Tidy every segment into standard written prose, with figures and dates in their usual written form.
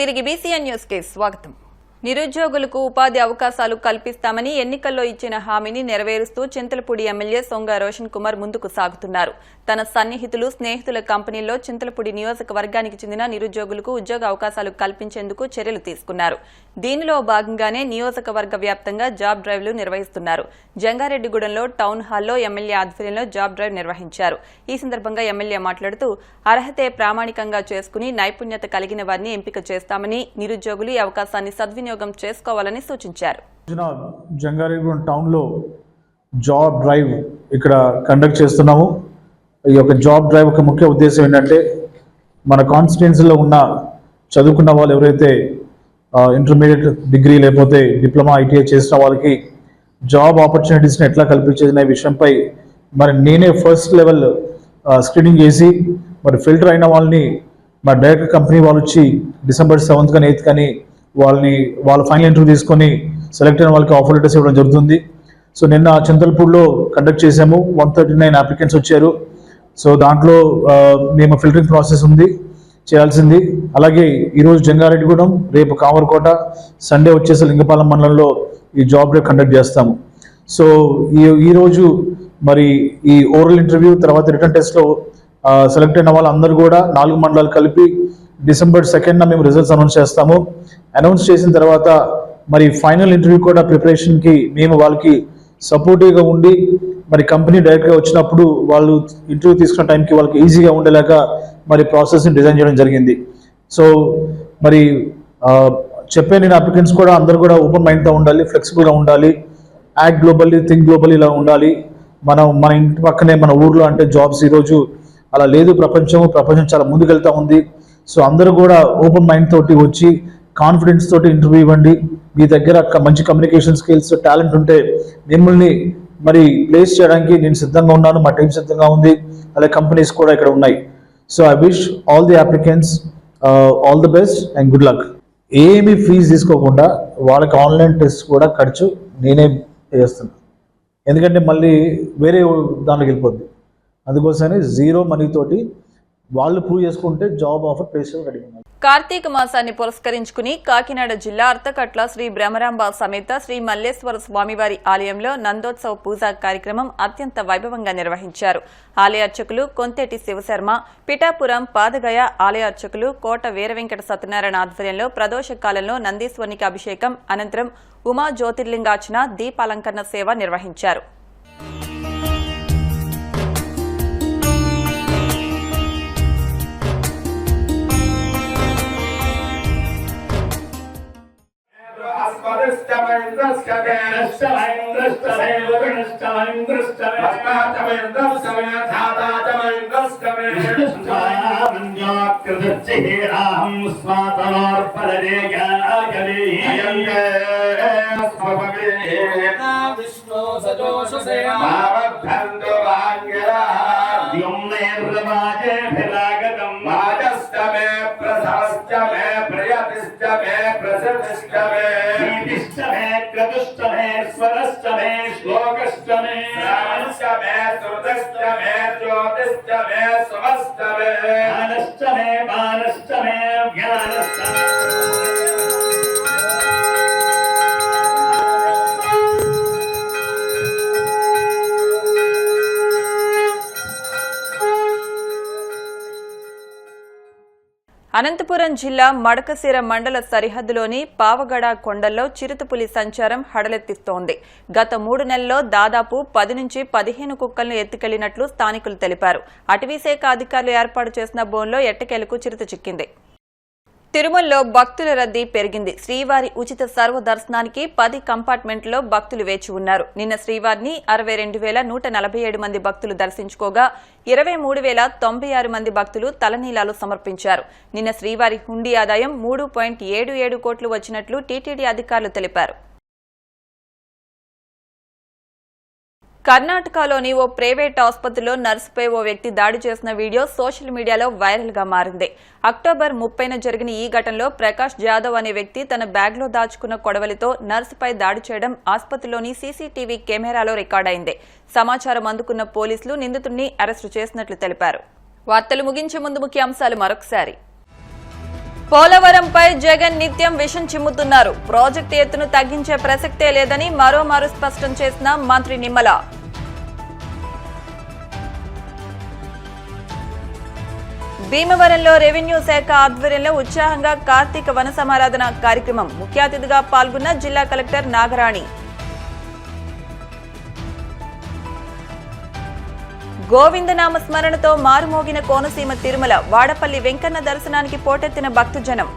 తిరిగి BCN news కి స్వాగతం. నిరుద్యోగులకు ఉపాధి అవకాశాలు కల్పిస్తామని ఎన్నికల్లో ఇచ్చిన హామీని నెరవేరుస్తూ చింతలపూడి ఎమ్మెల్యే సొంగ రోషన్ కుమార్ ముందుకు సాగుతున్నారు. తన సన్నిహితులు, స్నేహితుల కంపెనీల్లో చింతలపూడి నియోజకవర్గానికి చెందిన నిరుద్యోగులకు ఉద్యోగ అవకాశాలు కల్పించేందుకు చర్యలు తీసుకున్నారు. దీనిలో భాగంగానే నియోజకవర్గ వ్యాప్తంగా జాబ్ డ్రైవ్లు నిర్వహిస్తున్నారు. జంగారెడ్డిగూడెంలో టౌన్ హాల్లో ఎమ్మెల్యే ఆధ్వర్యంలో జాబ్ డ్రైవ్ నిర్వహించారు. ఈ సందర్భంగా ఎమ్మెల్యే మాట్లాడుతూ అర్హతే ప్రామాణికంగా చేసుకుని నైపుణ్యత కలిగిన వారిని ఎంపిక చేస్తామని, నిరుద్యోగులు ఈ అవకాశాన్ని సద్వినియోగం చేసుకోవాలని సూచించారు. జంగారెడ్డిగూడెం టౌన్లో జాబ్ డ్రైవ్ ఇక్కడ కండక్ట్ చేస్తున్నాము. ఈ యొక్క జాబ్ డ్రైవ్ ఒక ముఖ్య ఉద్దేశం ఏంటంటే మన కాన్స్టిట్యుయెన్సీలో ఉన్న చదువుకున్న వాళ్ళు ఎవరైతే ఇంటర్మీడియట్ డిగ్రీ లేకపోతే డిప్లొమా ఐటీఐ చేసిన వాళ్ళకి జాబ్ ఆపర్చునిటీస్ని ఎట్లా కల్పించేదనే విషయంపై మరి నేనే ఫస్ట్ లెవెల్ స్క్రీనింగ్ చేసి మరి ఫిల్టర్ అయిన వాళ్ళని మా డైరెక్ట్ కంపెనీ వాళ్ళు వచ్చి డిసెంబర్ 7th కానీ 8th కానీ వాళ్ళ ఫైనల్ ఇంటర్వ్యూ తీసుకొని సెలెక్ట్ అయిన వాళ్ళకి ఆఫర్ లెటర్స్ ఇవ్వడం జరుగుతుంది. సో నిన్న చింతలపూడిలో కండక్ట్ చేసాము. 139 అప్లికెంట్స్ వచ్చారు. సో దాంట్లో మేము ఫిల్టరింగ్ ప్రాసెస్ ఉంది చేయాల్సింది. అలాగే ఈరోజు జంగారెడ్డిగూడెం, రేపు కామరకోట, సండే వచ్చేసి లింగపాలెం మండలంలో ఈ జాబ్ డ్రైవ్ కండక్ట్ చేస్తాము. సో ఈరోజు మరి ఈ ఓరల్ ఇంటర్వ్యూ తర్వాత రిటర్న్ టెస్ట్లో సెలెక్ట్ అయిన వాళ్ళందరూ కూడా 4 మండలాలు కలిపి డిసెంబర్ 2nd మేము రిజల్ట్స్ అనౌన్స్ చేస్తాము. అనౌన్స్ చేసిన తర్వాత మరి ఫైనల్ ఇంటర్వ్యూ కూడా ప్రిపరేషన్కి మేము వాళ్ళకి సపోర్టివ్గా ఉండి మరి కంపెనీ డైరెక్ట్గా వచ్చినప్పుడు వాళ్ళు ఇంటర్వ్యూ తీసుకున్న టైంకి వాళ్ళకి ఈజీగా ఉండేలాగా మరి ప్రాసెస్ని డిజైన్ చేయడం జరిగింది. సో మరి చెప్పే నేను అప్లికెంట్స్ కూడా అందరూ కూడా ఓపెన్ మైండ్తో ఉండాలి, ఫ్లెక్సిబుల్గా ఉండాలి, యాక్ట్ గ్లోబల్లీ, థింక్ గ్లోబల్లీ ఇలా ఉండాలి. మన ఇంటి పక్కనే మన ఊర్లో అంటే జాబ్స్ ఈరోజు అలా లేదు. ప్రపంచం చాలా ముందుకెళ్తూ ఉంది. సో అందరూ కూడా ఓపెన్ మైండ్ తోటి వచ్చి కాన్ఫిడెన్స్ తోటి ఇంటర్వ్యూ ఇవ్వండి. మీ దగ్గర మంచి కమ్యూనికేషన్ స్కిల్స్, టాలెంట్ ఉంటే మిమ్మల్ని మరి ప్లేస్ చేయడానికి నేను సిద్ధంగా ఉన్నాను, మా టీం సిద్ధంగా ఉంది, అలాగే కంపెనీస్ కూడా ఇక్కడ ఉన్నాయి. So I wish all the applicants all the best and good luck. ఏమీ ఫీజు తీసుకోకుండా వాళ్ళకి ఆన్లైన్ టెస్ట్ కూడా ఖర్చు నేనే చేస్తున్నాను. ఎందుకంటే మళ్ళీ వేరే దాంట్లోకి వెళ్ళిపోద్ది. అందుకోసమే జీరో మనీ తోటి వాళ్ళు ప్రూవ్ చేసుకుంటే జాబ్ ఆఫర్ ప్లేస్ రెడీ ఉన్నారు. కార్తీక మాసాన్ని పురస్కరించుకుని కాకినాడ జిల్లా అర్తకట్ల శ్రీ బ్రహ్మరాంబ సమేత శ్రీ మల్లేశ్వర స్వామివారి ఆలయంలో నందోత్సవ పూజా కార్యక్రమం అత్యంత వైభవంగా నిర్వహించారు. ఆలయ అర్చకులు కొంతేటి శివశర్మ, పిఠాపురం పాదగయ ఆలయ అర్చకులు కోట వీరవెంకట సత్యనారాయణ ఆధ్వర్యంలో ప్రదోష కాలంలో నందీశ్వరునికి అభిషేకం, అనంతరం ఉమా జ్యోతిర్లింగార్చన, దీపాలంకరణ సేవ నిర్వహించారు. అనంతపురం జిల్లా మడకశిర మండల సరిహద్దులోని పావగడ కొండల్లో చిరుతపులి సంచారం హడలెత్తిస్తోంది. గత 3 నెలల్లో దాదాపు 10 నుంచి 15 కుక్కలను ఎత్తుకెళ్లినట్లు స్థానికులు తెలిపారు. అటవీశాఖ అధికారులు ఏర్పాటు చేసిన బోన్లో ఎట్టకేలకు చిరుత చిక్కింది. తిరుమలలో భక్తుల రద్దీ పెరిగింది. శ్రీవారి ఉచిత సర్వ దర్శనానికి 10 కంపార్ట్మెంట్లో భక్తులు వేచి ఉన్నారు. నిన్న శ్రీవారిని 62,147 మంది భక్తులు దర్శించుకోగా 23,096 మంది భక్తులు తలనీలాలు సమర్పించారు. నిన్న శ్రీవారి హుండీ ఆదాయం 3.77 కోట్లు వచ్చినట్లు టీటీడీ అధికారులు తెలిపారు. కర్ణాటకలోని ఓ ప్రైవేట్ ఆసుపత్రిలో నర్సుపై ఓ వ్యక్తి దాడి చేసిన వీడియో సోషల్ మీడియాలో వైరల్ గా మారింది. అక్టోబర్ 30న జరిగిన ఈ ఘటనలో ప్రకాష్ జాదవ్ అనే వ్యక్తి తన బ్యాగ్లో దాచుకున్న కొడవలితో నర్సుపై దాడి చేయడం ఆసుపత్రిలోని సీసీటీవీ కెమెరాలో రికార్డైంది. సమాచారం అందుకున్న పోలీసులు నిందితుడిని అరెస్టు చేసినట్లు తెలిపారు. వార్తలు ముగించే ముందు ముఖ్యాంశాలు మరొకసారి. పోలవరంపై జగన్ నిత్యం విషం చిమ్ముతున్నారు. ప్రాజెక్టు ఎత్తును తగ్గించే ప్రసక్తే లేదని మరోమారు స్పష్టం చేసిన మంత్రి నిమ్మల. భీమవరంలో రెవెన్యూ శాఖ ఆధ్వర్యంలో ఉత్సాహంగా కార్తీక వన సమారాధన కార్యక్రమం. ముఖ్య అతిథిగా పాల్గొన్న జిల్లా కలెక్టర్ నాగరాణి. గోవిందనామ స్మరణతో మారుమోగిన కోనసీమ తిరుమల. వాడపల్లి వెంకన్న దర్శనానికి పోటెత్తిన భక్తజనం.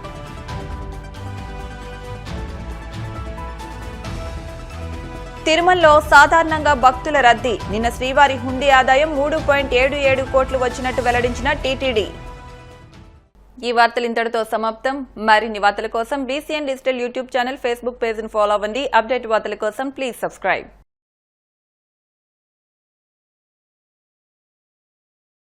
తిరుమలలో సాధారణంగా భక్తుల రద్దీ. నిన్న శ్రీవారి హుండీ ఆదాయం 3.77 కోట్లు వచ్చినట్టు వెల్లడించిన టీటీడీ. ఈ వార్తలు ఇంతటితో సమాప్తం. మరిన్ని వార్తల కోసం BCN digital YouTube channel, Facebook page ను ఫాలో అవ్వండి. అప్డేట్ వార్తల కోసం ప్లీజ్ సబ్స్క్రైబ్.